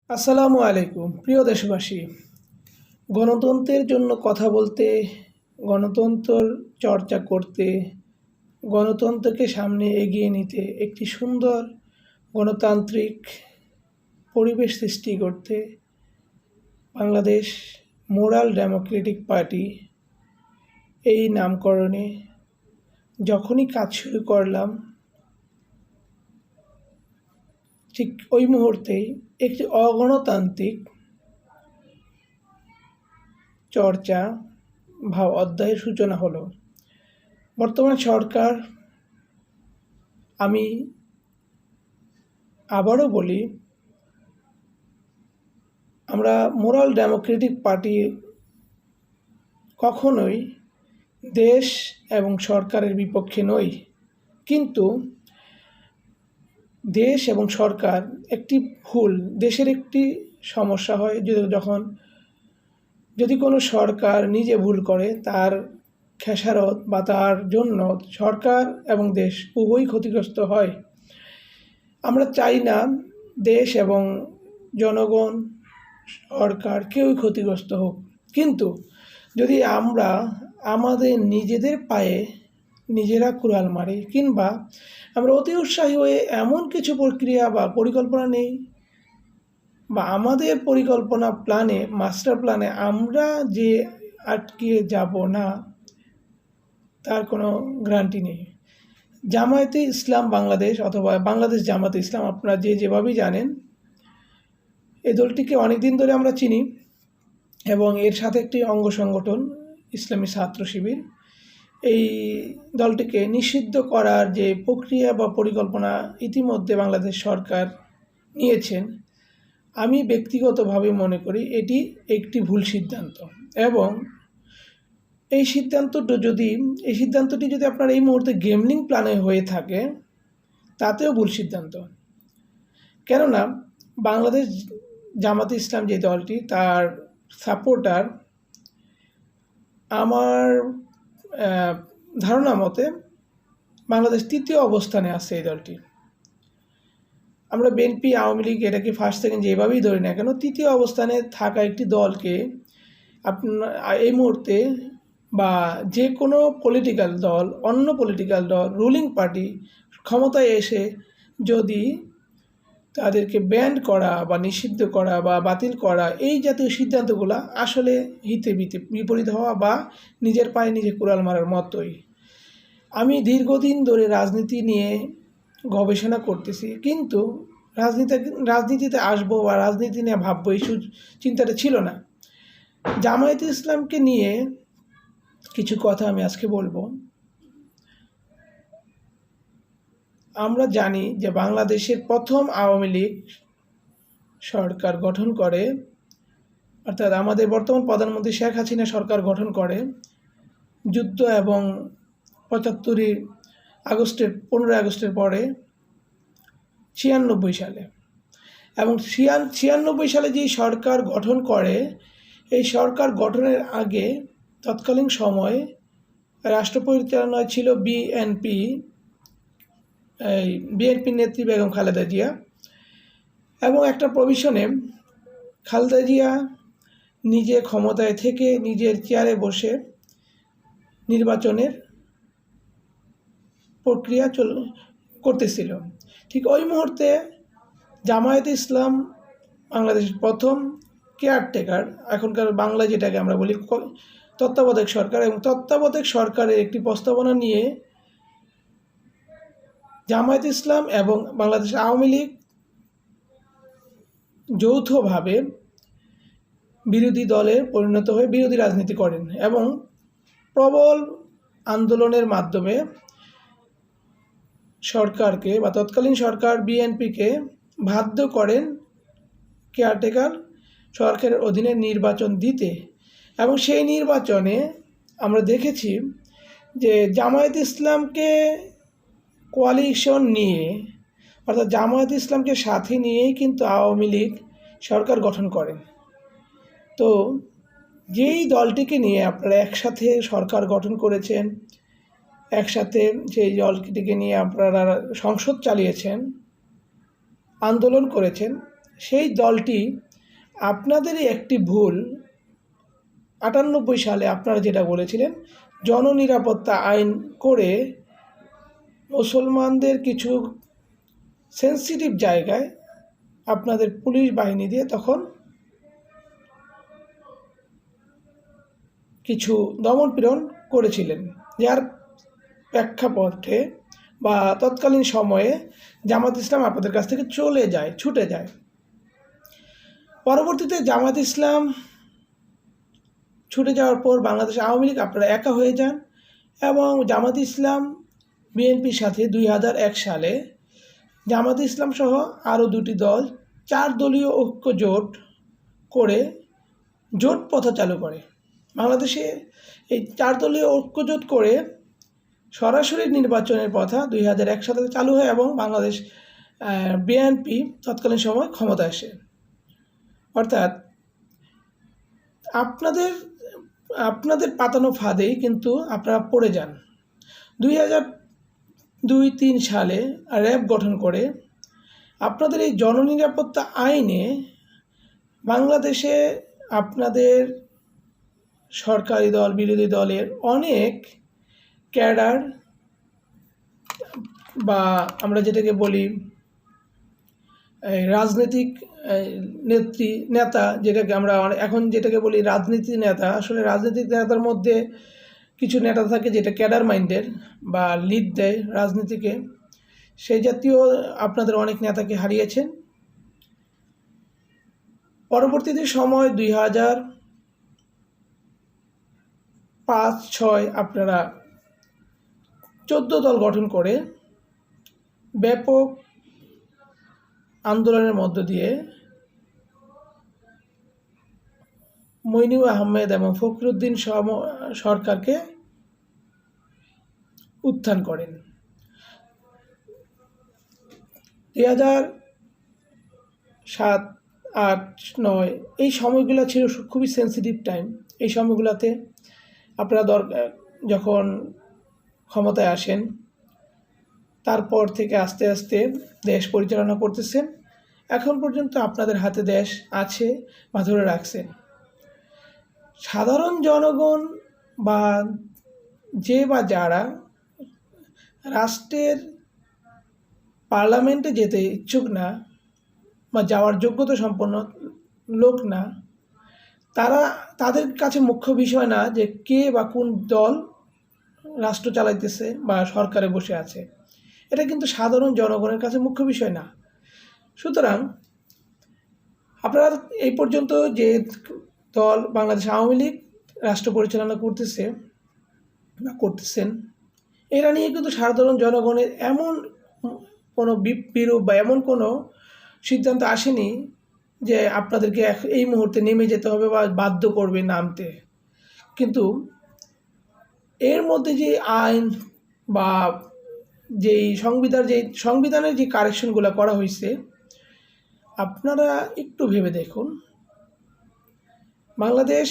আসসালামু আলাইকুম প্রিয় দেশবাসী। গণতন্ত্রের জন্য কথা বলতে, গণতন্ত্র চর্চা করতে, গণতন্ত্রকে সামনে এগিয়ে নিতে, একটি সুন্দর গণতান্ত্রিক পরিবেশ সৃষ্টি করতে বাংলাদেশ মোরাল ডেমোক্রেটিক পার্টি এই নামকরণে যখনই কাজ শুরু করলাম, ঠিক ওই মুহূর্তেই একটি অগণতান্ত্রিক চর্চা বা অধ্যায়ের সূচনা হলো। বর্তমান সরকার, আমি আবারও বলি, আমরা মোরাল ডেমোক্রেটিক পার্টি কখনোই দেশ এবং সরকারের বিপক্ষে নই, কিন্তু দেশ এবং সরকার একটি ভুল, দেশের একটি সমস্যা হয় যদি কোনো সরকার নিজে ভুল করে, তার খেসারত বা তার জন্য সরকার এবং দেশ উভয়ই ক্ষতিগ্রস্ত হয়। আমরা চাই না দেশ এবং জনগণ, সরকার কেউই ক্ষতিগ্রস্ত হোক, কিন্তু যদি আমরা আমাদের নিজেদের পায়ে নিজেরা কুড়াল মারি, কিংবা আমরা অতি উৎসাহী হয়ে এমন কিছু প্রক্রিয়া বা পরিকল্পনা নেই, বা আমাদের পরিকল্পনা প্ল্যানে, মাস্টার প্ল্যানে আমরা যে আটকে যাব না, তার কোনো গ্যারান্টি নেই। জামায়াতে ইসলাম বাংলাদেশ অথবা বাংলাদেশ জামায়াতে ইসলাম, আপনারা যেভাবেই জানেন, এই দলটিকে অনেক দিন ধরে আমরা চিনি, এবং এর সাথে একটি অঙ্গ সংগঠন ইসলামী ছাত্র শিবির। এই দলটিকে নিষিদ্ধ করার যে প্রক্রিয়া বা পরিকল্পনা ইতিমধ্যে বাংলাদেশ সরকার নিয়েছেন, আমি ব্যক্তিগতভাবে মনে করি এটি একটি ভুল সিদ্ধান্ত। এবং এই সিদ্ধান্তটি যদি আপনার এই মুহূর্তে গেমলিং প্ল্যানে হয়ে থাকে, তাতেও ভুল সিদ্ধান্ত। কেননা বাংলাদেশ জামাতে ইসলাম যে দলটি, তার সাপোর্টার আমার ধারণা মতে বাংলাদেশ তৃতীয় অবস্থানে আছে। এই দলটি, আমরা বিএনপি, আওয়ামী লীগ, এটাকে ফার্স্ট সেকেন্ড যেভাবেই ধরি না কেন, তৃতীয় অবস্থানে থাকা একটি দলকে আপনার এই মুহূর্তে, বা যে কোনো পলিটিক্যাল দল, অন্য পলিটিক্যাল দল, রুলিং পার্টি ক্ষমতায় এসে যদি তাদেরকে ব্যান্ড করা বা নিষিদ্ধ করা বা বাতিল করা, এই জাতীয় সিদ্ধান্তগুলো আসলে হিতে বিপরীত হওয়া বা নিজের পায়ে নিজে কুড়াল মারার মতোই। আমি দীর্ঘদিন ধরে রাজনীতি নিয়ে গবেষণা করতেছি, কিন্তু রাজনীতিতে আসবো বা রাজনীতি নিয়ে ভাববো, এই চিন্তাটা ছিল না। জামায়াতে ইসলামকে নিয়ে কিছু কথা আমি আজকে বলবো। আমরা জানি যে বাংলাদেশের প্রথম আওয়ামী লীগ সরকার গঠন করে, অর্থাৎ আমাদের বর্তমান প্রধানমন্ত্রী শেখ হাসিনা সরকার গঠন করে যুদ্ধ এবং 15ই আগস্টের পরে 96 সালে। এবং 96 সালে যে সরকার গঠন করে, এই সরকার গঠনের আগে তৎকালীন সময়ে রাষ্ট্র পরিচালনায় ছিল বিএনপি নেত্রী বেগম খালেদা জিয়া। এবং একটা প্রভিশনে খালেদা জিয়া নিজে ক্ষমতায় থেকে নিজের চেয়ারে বসে নির্বাচনের প্রক্রিয়া করতেছিল। ঠিক ওই মুহূর্তে জামায়াতে ইসলাম বাংলাদেশের প্রথম কেয়ারটেকার, এখনকার বাংলায় যেটাকে আমরা বলি তত্ত্বাবধায়ক সরকার, এবং তত্ত্বাবধায়ক সরকারের একটি প্রস্তাবনা নিয়ে জামায়াতে ইসলাম এবং বাংলাদেশ আওয়ামী লীগ যৌথভাবে বিরোধী দলে পরিণত হয়ে বিরোধী রাজনীতি করেন, এবং প্রবল আন্দোলনের মাধ্যমে সরকারকে বা তৎকালীন সরকার বিএনপিকে বাধ্য করেন কেয়ারটেকার সরকারের অধীনে নির্বাচন দিতে। এবং সেই নির্বাচনে আমরা দেখেছি যে জামায়াত ইসলামকে কোয়ালিশন নিয়ে, অর্থাৎ জামায়াত ইসলামকে সাথে নিয়েই কিন্তু আওয়ামী লীগ সরকার গঠন করেন। তো যেই দলটিকে নিয়ে আপনারা একসাথে সরকার গঠন করেছেন, একসাথে সেই দলটিকে নিয়ে আপনারা সংসদ চালিয়েছেন, আন্দোলন করেছেন, সেই দলটি আপনাদেরই একটি ভুল, 98 সালে আপনারা যেটা বলেছিলেন জননিরাপত্তা আইন করে মুসলমানদের কিছু সেন্সিটিভ জায়গায় আপনাদের পুলিশ বাহিনী দিয়ে তখন কিছু দমনপীড়ন করেছিলেন, যার প্রেক্ষাপটে বা তৎকালীন সময়ে জামাত ইসলাম আপনাদের কাছ থেকে ছুটে যায়। পরবর্তীতে জামাত ইসলাম ছুটে যাওয়ার পর বাংলাদেশ আওয়ামী লীগ আপনারা একা হয়ে যান এবং জামাত ইসলাম বিএনপির সাথে 2001 সালে জামাত ইসলাম সহ আরও 2টি দল 4 দলীয় ঐক্য জোট করে জোট পথা চালু করে। বাংলাদেশে এই 4 দলীয় ঐক্য জোট করে সরাসরি নির্বাচনের পথা 2001 সালে চালু হয় এবং বাংলাদেশ বিএনপি তৎকালীন সময় ক্ষমতায় আসে। অর্থাৎ আপনাদের পাতানো ফাঁদেই কিন্তু আপনারা পড়ে যান। 2002-03 সালে র্যাব গঠন করে আপনাদের এই জননিরাপত্তা আইনে বাংলাদেশে আপনাদের সরকারি দল বিরোধী দলের অনেক ক্যাডার বা আমরা যেটাকে বলি রাজনৈতিক নেতা, যেটাকে আমরা এখন যেটাকে বলি রাজনীতি নেতা, আসলে রাজনৈতিক নেতার মধ্যে কিছু নেতা থাকে যেটা ক্যাডার মাইন্ডের বা লিড দেয় রাজনীতিকে, সেই জাতীয় আপনাদের অনেক নেতাকে হারিয়েছেন। পরবর্তীতে সময় 2005-06 আপনারা 14 দল গঠন করে ব্যাপক আন্দোলনের মধ্য দিয়ে মইনুল আহমেদ এবং ফখরুদ্দিন সরকারকে উত্থান করেন। 2007-08-09 এই সময়গুলো ছিল খুবই সেন্সিটিভ টাইম। এই সময়গুলোতে আপনারা যখন ক্ষমতায় আসেন তারপর থেকে আস্তে আস্তে দেশ পরিচালনা করতেছেন, এখন পর্যন্ত আপনাদের হাতে দেশ আছে বা ধরে রাখছেন। সাধারণ জনগণ বা যারা রাষ্ট্রের পার্লামেন্টে যেতে ইচ্ছুক না বা যাওয়ার যোগ্যতা সম্পন্ন লোক না, তাদের কাছে মুখ্য বিষয় না যে কে বা কোন দল রাষ্ট্র চালাইতেছে বা সরকারে বসে আছে, এটা কিন্তু সাধারণ জনগণের কাছে মুখ্য বিষয় না। সুতরাং আপনারা এই পর্যন্ত যে দল বাংলাদেশ আওয়ামী লীগ রাষ্ট্র পরিচালনা করতেছেন, এরা নিয়ে কিন্তু সাধারণ জনগণের এমন কোনো বিরূপ বা এমন কোনো সিদ্ধান্ত আসেনি যে আপনাদেরকে এই মুহূর্তে নেমে যেতে হবে বা বাধ্য করবে নামতে। কিন্তু এর মধ্যে যে আইন বা সংবিধানের যে কারেকশনগুলো করা হয়েছে, আপনারা একটু ভেবে দেখুন। বাংলাদেশ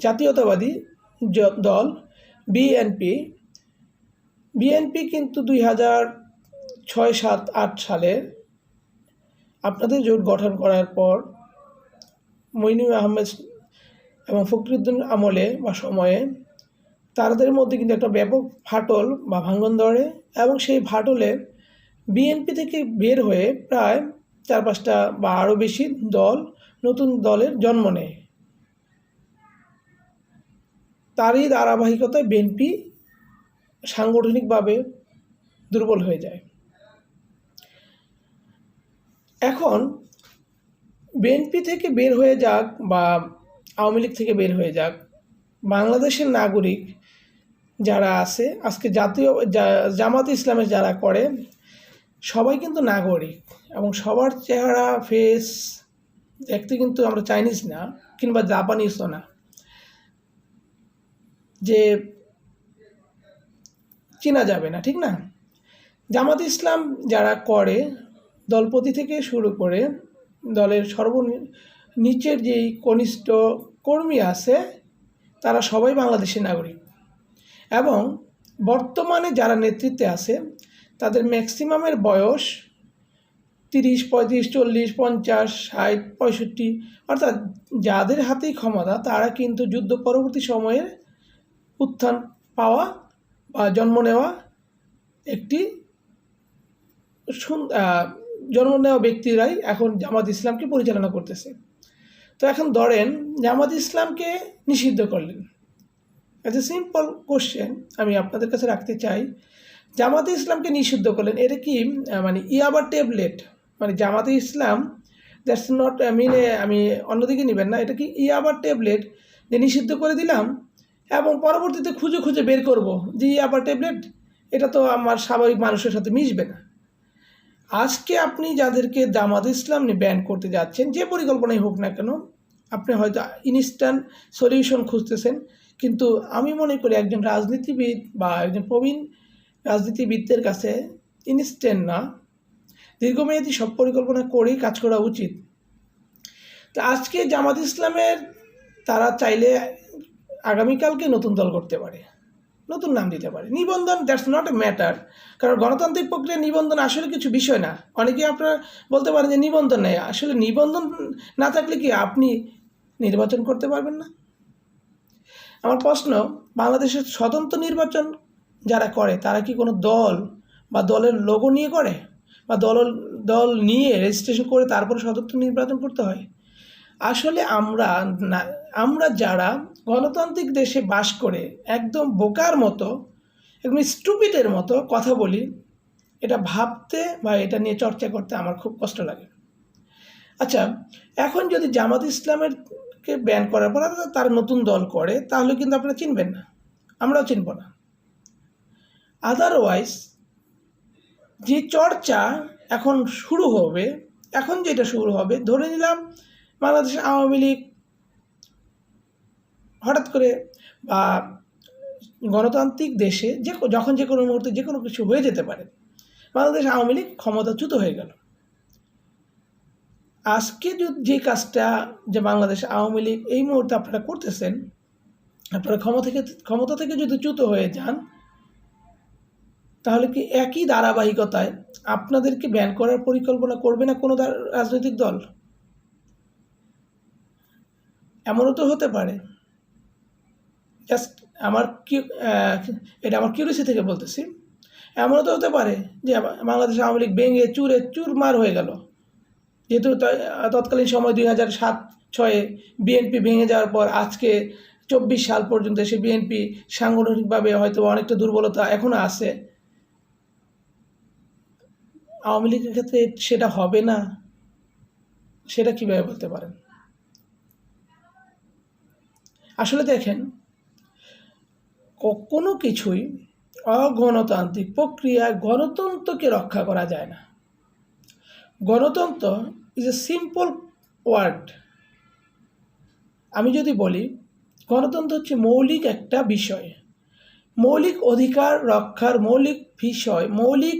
জাতীয়তাবাদী দল বিএনপি কিন্তু 2006-07-08 সালে আপনাদের জোট গঠন করার পর মইনুল আহমেদ এবং ফখরুদ্দিন আমলে বা সময়ে তাদের মধ্যে কিন্তু একটা ব্যাপক ফাটল বা ভাঙন ধরে এবং সেই ফাটলে বিএনপি থেকে বের হয়ে প্রায় 4-5টা বা আরও বেশি নতুন দলের জন্ম নেয়। তারই ধারাবাহিকতায় বিএনপি সাংগঠনিকভাবে দুর্বল হয়ে যায়। এখন বিএনপি থেকে বের হয়ে যাক বা আওয়ামী লীগ থেকে বের হয়ে যাক, বাংলাদেশের নাগরিক যারা আছে আজকে জামাত ইসলামের যারা করে, সবাই কিন্তু নাগরিক এবং সবার চেহারা ফেস দেখতে কিন্তু আমরা চাইনিজ না কিংবা জাপানিজও না যে চেনা যাবে না, ঠিক না? জামাত ইসলাম যারা করে, দলপতি থেকে শুরু করে দলের নিচের যেই কনিষ্ঠ কর্মী আছে, তারা সবাই বাংলাদেশের নাগরিক এবং বর্তমানে যারা নেতৃত্বে আছে তাদের ম্যাক্সিমামের বয়স 30, 35, 40, 50, 60, 65, অর্থাৎ যাদের হাতেই ক্ষমতা তারা কিন্তু যুদ্ধ পরবর্তী সময়ের উত্থান পাওয়া বা জন্ম নেওয়া একটি জন্ম নেওয়া ব্যক্তিরাই এখন জামাত ইসলামকে পরিচালনা করতেছে। তো এখন ধরেন জামাত ইসলামকে নিষিদ্ধ করলেন। একটা সিম্পল কোশ্চেন আমি আপনাদের কাছে রাখতে চাই, জামাতে ইসলামকে নিষিদ্ধ করলেন, এটা কি মানে ইয়াবা ট্যাবলেট, মানে জামাতে ইসলাম দ্যাটস নট মিনে আমি অন্যদিকে নেবেন না, এটা কি ইয়াবা ট্যাবলেট যে নিষিদ্ধ করে দিলাম এবং পরবর্তীতে খুঁজে খুঁজে বের করব যে ইয়াবা ট্যাবলেট এটা তো আমার স্বাভাবিক মানুষের সাথে মিশবে না। আজকে আপনি যাদেরকে জামাত ইসলাম নিয়ে ব্যান করতে যাচ্ছেন, যে পরিকল্পনাই হোক না কেন, আপনি হয়তো ইনস্ট্যান্ট সলিউশন খুঁজতেছেন, কিন্তু আমি মনে করি একজন রাজনীতিবিদ বা একজন প্রবীণ রাজনীতিবিদদের কাছে ইনস্ট্যান্ট না, দীর্ঘমেয়াদী সব পরিকল্পনা করেই কাজ করা উচিত। তো আজকে জামাত ইসলামের তারা চাইলে আগামীকালকে নতুন দল করতে পারে, নতুন নাম দিতে পারে, নিবন্ধন দ্যাটস নট এ ম্যাটার, কারণ গণতান্ত্রিক প্রক্রিয়া নিবন্ধন আসলে কিছু বিষয় না। অনেকেই আপনারা বলতে পারেন যে নিবন্ধন নেই, আসলে নিবন্ধন না থাকলে কি আপনি নির্বাচন করতে পারবেন না? আমার প্রশ্ন, বাংলাদেশের স্বতন্ত্র নির্বাচন যারা করে তারা কি কোনো দল বা দলের লোগো নিয়ে করে, বা দল নিয়ে রেজিস্ট্রেশন করে তারপরে স্বতন্ত্র নির্বাচন করতে হয়? আসলে আমরা যারা গণতান্ত্রিক দেশে বাস করে একদম বোকার মতো, একদম স্টুপিডের মতো কথা বলি, এটা ভাবতে বা এটা নিয়ে চর্চা করতে আমার খুব কষ্ট লাগে। আচ্ছা, এখন যদি জামাত ইসলামেরকে ব্যান করার পর তারা নতুন দল করে, তাহলে কিন্তু আপনারা চিনবেন না, আমরাও চিনব না। আদারওয়াইজ যে চর্চা এখন শুরু হবে, এখন যেটা শুরু হবে, ধরে নিলাম বাংলাদেশ আওয়ামী লীগ হঠাৎ করে বা গণতান্ত্রিক দেশে যখন যে কোনো মুহূর্তে যে কোনো কিছু হয়ে যেতে পারে, বাংলাদেশ আওয়ামী লীগ ক্ষমতাচ্যুত হয়ে গেল। আজকে যে কাজটা যে বাংলাদেশ আওয়ামী লীগ এই মুহূর্তে আপনারা করতেছেন, আপনারা ক্ষমতা থেকে যদি চ্যুত হয়ে যান, তাহলে কি একই ধারাবাহিকতায় আপনাদেরকে ব্যান করার পরিকল্পনা করবে না কোনো রাজনৈতিক দল? এমনও তো হতে পারে, জাস্ট এটা আমার কিউরিসি থেকে বলতেছি, এমনও তো হতে পারে যে বাংলাদেশ আওয়ামী লীগ ভেঙে চুরমার হয়ে গেল, যেহেতু তৎকালীন সময় 2007-06 বিএনপি ভেঙে যাওয়ার পর আজকে 24 সাল পর্যন্ত সে বিএনপি সাংগঠনিকভাবে হয়তো অনেকটা দুর্বলতা এখনও আছে। আওয়ামী লীগের ক্ষেত্রে সেটা হবে না, সেটা কীভাবে বলতে পারেন? আসলে দেখেন, কোনো কিছুই অগণতান্ত্রিক প্রক্রিয়ায় গণতন্ত্রকে রক্ষা করা যায় না। গণতন্ত্র ইজ এ সিম্পল ওয়ার্ড। আমি যদি বলি গণতন্ত্র হচ্ছে মৌলিক একটা বিষয়, মৌলিক অধিকার রক্ষার মৌলিক বিষয়, মৌলিক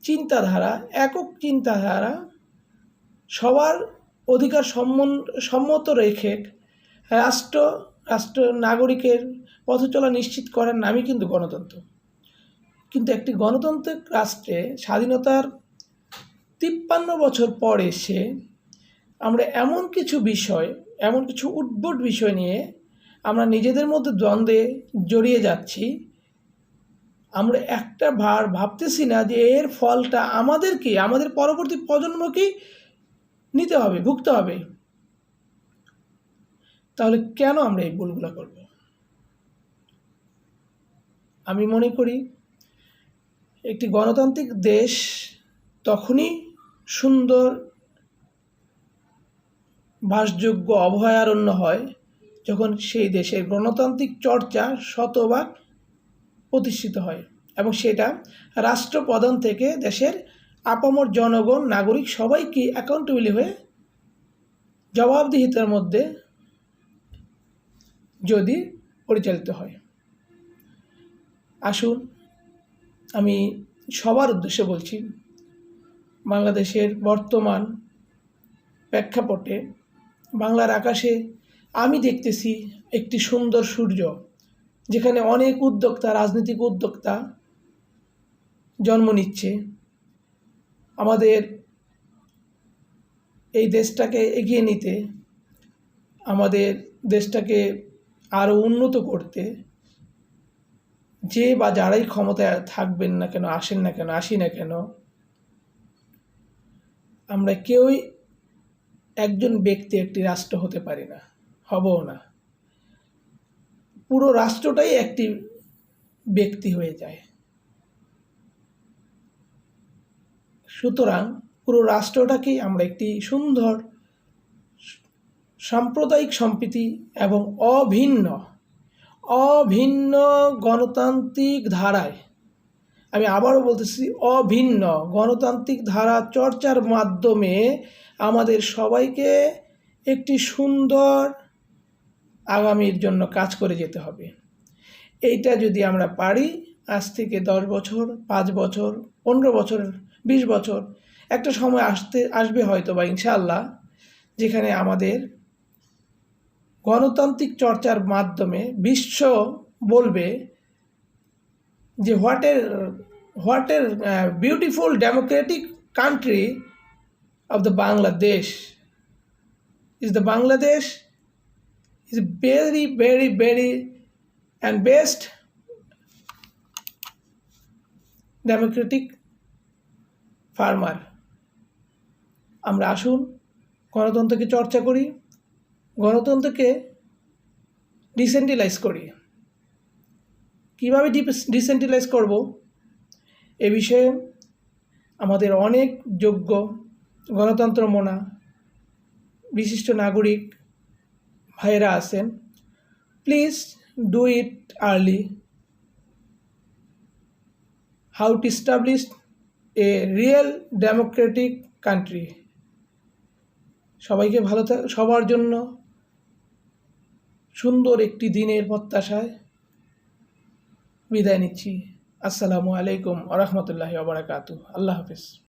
চিন্তাধারা, একক চিন্তাধারা, সবার অধিকার সম্মত রেখে রাষ্ট্র নাগরিকের পথ চলা নিশ্চিত করার নামই কিন্তু গণতন্ত্র। কিন্তু একটি গণতান্ত্রিক রাষ্ট্রে স্বাধীনতার 53 বছর পর এসে আমরা এমন কিছু উদ্ভট বিষয় নিয়ে আমরা নিজেদের মধ্যে দ্বন্দ্বে জড়িয়ে যাচ্ছি, আমরা একটা ভাবতেছি না যে এর ফলটা আমাদের পরবর্তী প্রজন্মকেই নিতে হবে, ভুগতে হবে। তাহলে কেন আমরা এই ভুলগুলো করব? আমি মনে করি একটি গণতান্ত্রিক দেশ তখনই সুন্দর বাসযোগ্য অভয়ারণ্য হয় যখন সেই দেশের গণতান্ত্রিক চর্চা শতভাগ প্রতিষ্ঠিত হয় এবং সেটা রাষ্ট্রপ্রধান থেকে দেশের আপামর জনগণ, নাগরিক সবাইকে অ্যাকাউন্টেবল হয়ে জবাবদিহিতার মধ্যে যদি পরিচালিত হয়। আসুন, আমি সবার উদ্দেশ্যে বলছি, বাংলাদেশের বর্তমান প্রেক্ষাপটে বাংলার আকাশে আমি দেখতেছি একটি সুন্দর সূর্য, যেখানে অনেক উদ্যোক্তা, রাজনৈতিক উদ্যোক্তা জন্ম নিচ্ছে। আমাদের এই দেশটাকে এগিয়ে নিতে, আমাদের দেশটাকে আরও উন্নত করতে যে বা যারাই ক্ষমতায় থাকবেন না কেন, আসি না কেন, আমরা কেউই একজন ব্যক্তি একটি রাষ্ট্র হতে পারি না, হবও না। পুরো রাষ্ট্রটাই একটি ব্যক্তি হয়ে যায়। সুতরাং পুরো রাষ্ট্রটাকেই আমরা একটি সুন্দর সাম্প্রদায়িক সম্প্রীতি এবং অভিন্ন গণতান্ত্রিক ধারায়, আমি আবারও বলতেছি, অভিন্ন গণতান্ত্রিক ধারা চর্চার মাধ্যমে আমাদের সবাইকে একটি সুন্দর আগামীর জন্য কাজ করে যেতে হবে। এইটা যদি আমরা পারি, আজ থেকে 10 বছর, 5 বছর, 15 বছর, 20 বছর একটা সময় আসবে হয়তো বা ইনশাআল্লাহ, যেখানে আমাদের গণতান্ত্রিক চর্চার মাধ্যমে বিশ্ব বলবে যে what a beautiful Democratic country of the Bangladesh is the Bangladesh is very, very, very and best democratic farmer. আমরা আসুন গণতন্ত্রকে চর্চা করি, গণতন্ত্রকে ডিসেন্ট্রালাইজ করি। কীভাবে ডিসেন্ট্রালাইজ করব, এ বিষয়ে আমাদের অনেক যোগ্য গণতন্ত্র মনা বিশিষ্ট নাগরিক ভাইয়েরা আছেন। Please do it early. How to establish a real Democratic country. সবাইকে সবার জন্য সুন্দর একটি দিনের প্রত্যাশায় বিদায় নিচ্ছি। আসসালামু আলাইকুম ওয়া রাহমাতুল্লাহি ওয়া বারাকাতুহু। আল্লাহ হাফেজ।